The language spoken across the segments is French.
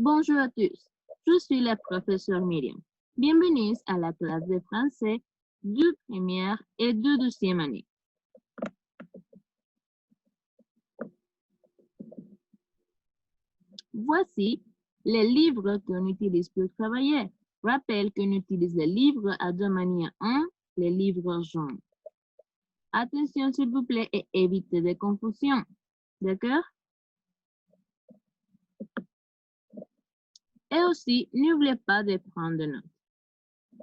Bonjour à tous, je suis la professeure Myriam. Bienvenue à la classe de français de première et de deuxième année. Voici les livres qu'on utilise pour travailler. Rappelle qu'on utilise les livres à deux manières. Un, les livres jaunes. Attention s'il vous plaît et évitez des confusions. D'accord? Et aussi, n'oubliez pas de prendre des notes.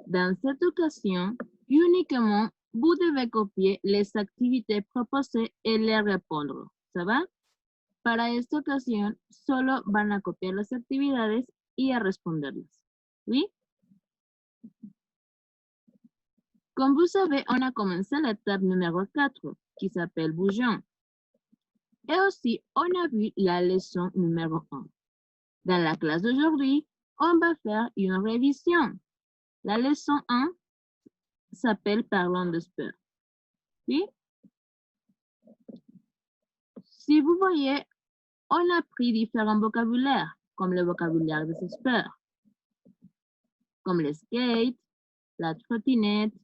Dans cette occasion, uniquement, vous devez copier les activités proposées et les répondre. ¿Ça va? Para esta ocasión, solo van a copiar las actividades y a responderlas. ¿Oui? Comme vous savez, on a commencé l'étape numéro 4, qui s'appelle bougeon. Et aussi, on a vu la leçon numéro 1. Dans la classe d'aujourd'hui, on va faire une révision. La leçon 1 s'appelle Parlons de sport. Oui? Si vous voyez, on a pris différents vocabulaires, comme le vocabulaire des sports, comme le skate, la trottinette,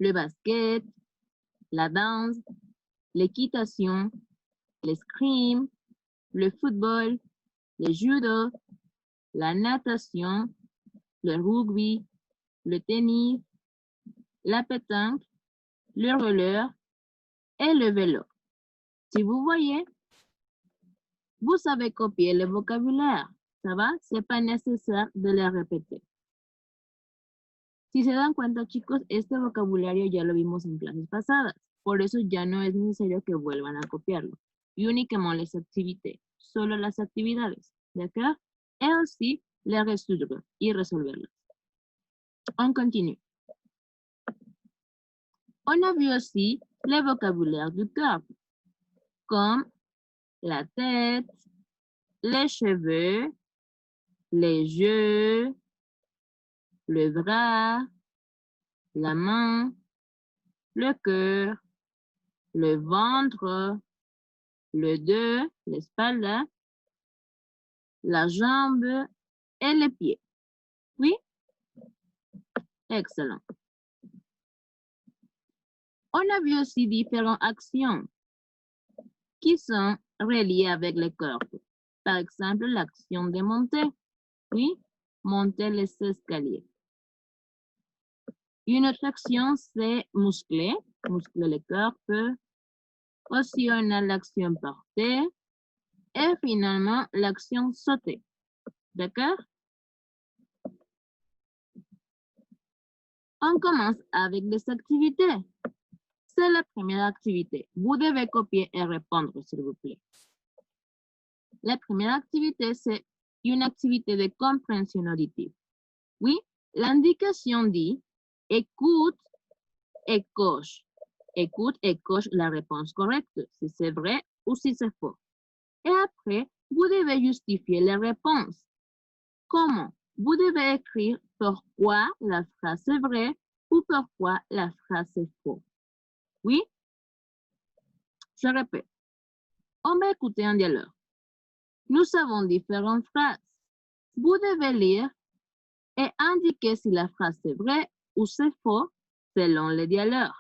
le basket, la danse, l'équitation, l'escrime, le football, le judo, la natation, le rugby, le tennis, la pétanque, le roller et le vélo. Si vous voyez, vous savez copier le vocabulaire. ¿Ça va? C'est pas nécessaire de le répéter. Si se dan cuenta, chicos, este vocabulario ya lo vimos en clases pasadas. Por eso ya no es necesario que vuelvan a copiarlo. Y únicamente les activités, solo las actividades, ¿d'accord? Et aussi les résoudre y resolverlas. On continue. On a vu aussi le vocabulaire du corps, comme la tête, les cheveux, les yeux, le bras, la main, le cœur, le ventre, le dos, l'espalda, la jambe et les pieds. Oui? Excellent. On a vu aussi différentes actions qui sont reliées avec le corps. Par exemple, l'action de monter. Oui? Monter les escaliers. Une autre action, c'est muscler le corps. Aussi, on a l'action porter. Et finalement, l'action sauter. D'accord? On commence avec les activités. C'est la première activité. Vous devez copier et répondre, s'il vous plaît. La première activité, c'est une activité de compréhension auditive. Oui, l'indication dit « écoute et coche ». Écoute et coche la réponse correcte, si c'est vrai ou si c'est faux. Et après, vous devez justifier les réponses. Comment? Vous devez écrire pourquoi la phrase est vraie ou pourquoi la phrase est fausse. Oui? Je répète. On va écouter un dialogue. Nous avons différentes phrases. Vous devez lire et indiquer si la phrase est vraie ou c'est faux selon le dialogue.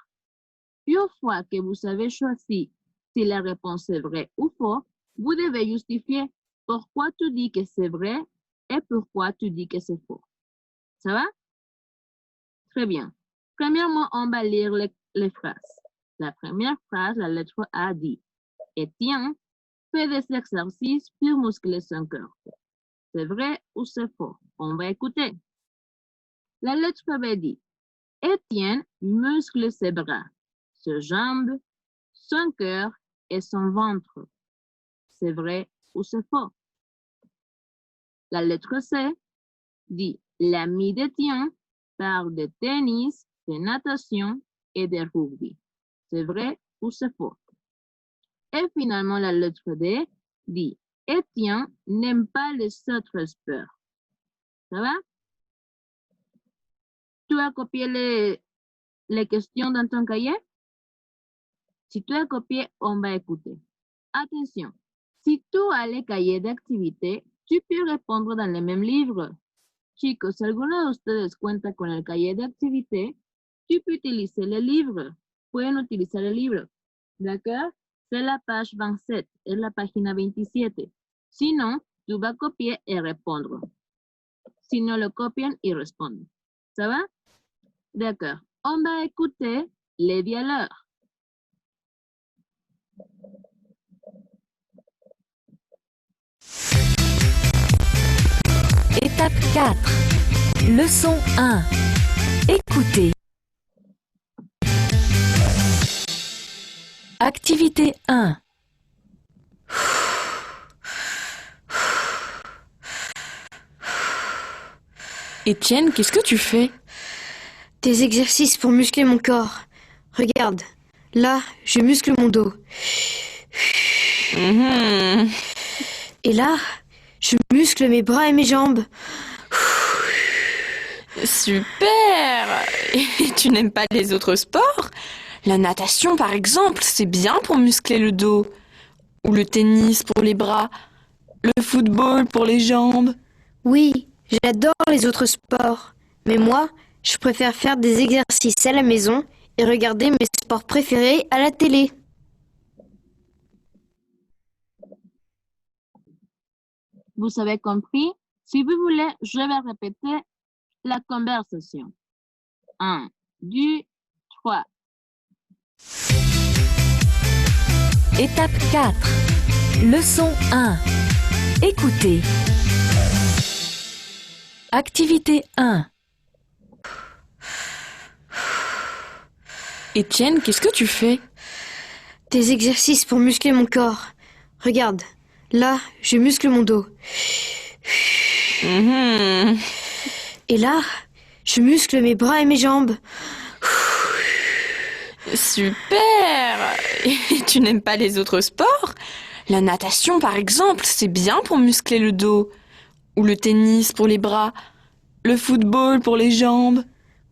Une fois que vous avez choisi si la réponse est vraie ou faux, vous devez justifier pourquoi tu dis que c'est vrai et pourquoi tu dis que c'est faux. Ça va? Très bien. Premièrement, on va lire les phrases. La première phrase, la lettre A dit « Étienne fait des exercices pour muscler son corps. » C'est vrai ou c'est faux? On va écouter. La lettre B dit « Étienne muscle ses bras, ses jambes, son cœur et son ventre. » C'est vrai ou c'est faux? La lettre C dit « L'ami d'Étienne parle de tennis, de natation et de rugby. » C'est vrai ou c'est faux? Et finalement, la lettre D dit « Étienne n'aime pas les autres sports. » Ça va? Tu as copié les questions dans ton cahier? Si tu as copié, on va écouter. Attention, Si tú as les cahiers d'activités, tu peux répondre dans le même livre. Chicos, si alguno de ustedes cuenta con el cahier de activité, tu peux utiliser le livre. Pueden utilizar el libro. D'accord? C'est la page 27, es la página 27. Sinon, tu vas copier et répondre. Si no lo copian y responden. ¿Ça va? D'accord. On va écouter les dialogues. Étape 4. Leçon 1. Écoutez. Activité 1. Étienne, qu'est-ce que tu fais? Des exercices pour muscler mon corps. Regarde, là, je muscle mon dos. Et là, je muscle mes bras et mes jambes. Super! Et tu n'aimes pas les autres sports? La natation, par exemple, c'est bien pour muscler le dos. Ou le tennis pour les bras. Le football pour les jambes. Oui, j'adore les autres sports. Mais moi, je préfère faire des exercices à la maison et regarder mes sports préférés à la télé. Vous avez compris? Si vous voulez, je vais répéter la conversation. 1, 2, 3. Étape 4. Leçon 1. Écoutez. Activité 1. Étienne, qu'est-ce que tu fais? Des exercices pour muscler mon corps. Regarde, là, je muscle mon dos. Et là, je muscle mes bras et mes jambes. Super! Et tu n'aimes pas les autres sports? La natation, par exemple, c'est bien pour muscler le dos. Ou le tennis pour les bras. Le football pour les jambes.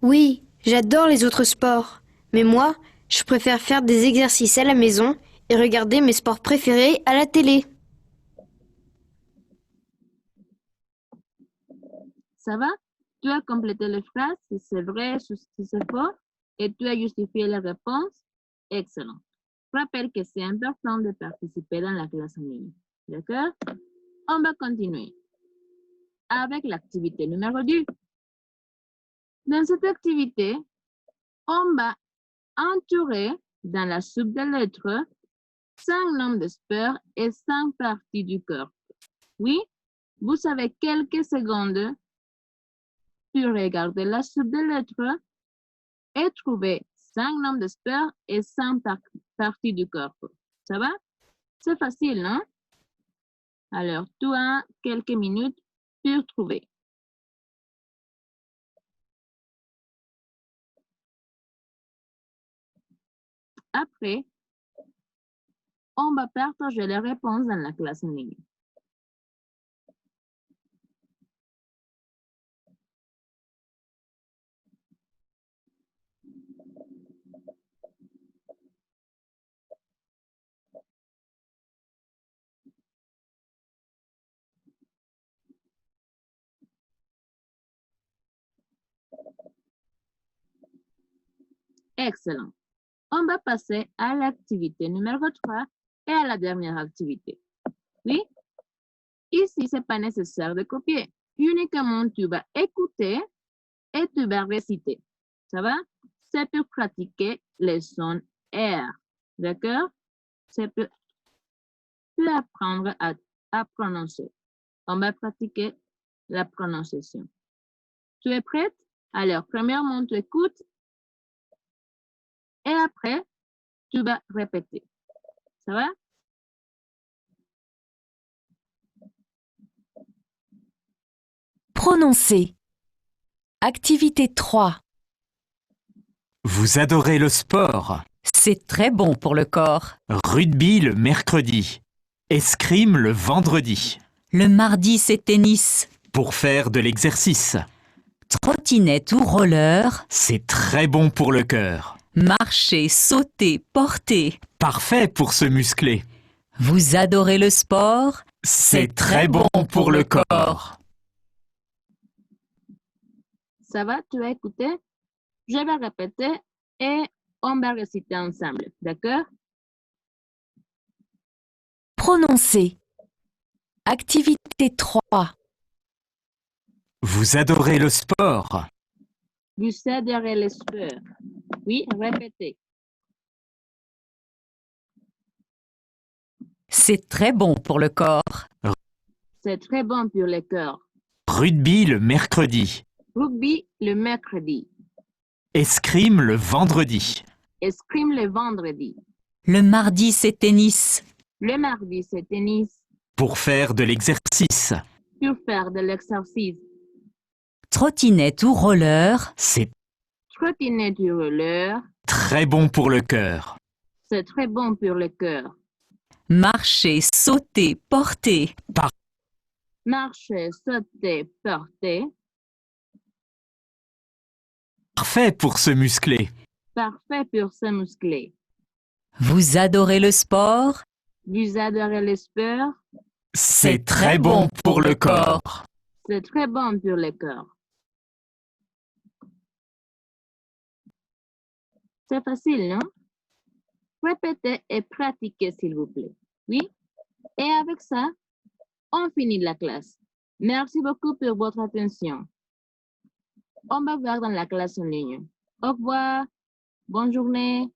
Oui, j'adore les autres sports. Mais moi, je préfère faire des exercices à la maison et regarder mes sports préférés à la télé. Ça va? Tu as complété les phrases, si c'est vrai, si c'est faux, et tu as justifié les réponses. Excellent. Rappelle que c'est important de participer dans la classe en ligne. D'accord? On va continuer avec l'activité numéro 2. Dans cette activité, on va entourer dans la soupe de lettres 5 noms de sport et 5 parties du corps. Oui, vous avez quelques secondes pour regarder la soupe de lettres et trouver 5 noms de sport et 5 parties du corps. Ça va? C'est facile, non? Alors, tu as quelques minutes pour trouver. Après, on va partager les réponses dans la classe en ligne. Excellent. On va passer à l'activité numéro 3 et à la dernière activité. Oui? Ici, ce n'est pas nécessaire de copier. Uniquement, tu vas écouter et tu vas réciter. Ça va? C'est pour pratiquer les sons R. D'accord? C'est pour apprendre à prononcer. On va pratiquer la prononciation. Tu es prête? Alors, premièrement, tu écoutes et après, tu vas répéter. Ça va? Prononcer. Activité 3. Vous adorez le sport. C'est très bon pour le corps. Rugby le mercredi. Escrime le vendredi. Le mardi, c'est tennis. Pour faire de l'exercice. Trottinette ou roller. C'est très bon pour le cœur. Marcher, sauter, porter. Parfait pour se muscler. Vous adorez le sport? C'est très bon pour le corps. Ça va, tu as écouté? Je vais répéter et on va réciter ensemble, d'accord? Prononcer. Activité 3. Vous adorez le sport. Vous adorez le sport. Oui, répétez. C'est très bon pour le corps. C'est très bon pour le corps. Rugby le mercredi. Rugby le mercredi. Escrime le vendredi. Escrime le vendredi. Le mardi, c'est tennis. Le mardi, c'est tennis. Pour faire de l'exercice. Pour faire de l'exercice. Trottinette ou roller? C'est Trottinette du roller. très bon pour le cœur. C'est très bon pour le cœur. Marcher, sauter, porter. Marcher, sauter, porter. Parfait pour se muscler. Parfait pour se muscler. Vous adorez le sport? Vous adorez le sport. C'est très bon pour le corps. C'est très bon pour le corps. C'est facile, non? Répétez et pratiquez, s'il vous plaît. Oui? Et avec ça, on finit la classe. Merci beaucoup pour votre attention. On va voir dans la classe en ligne. Au revoir. Bonne journée.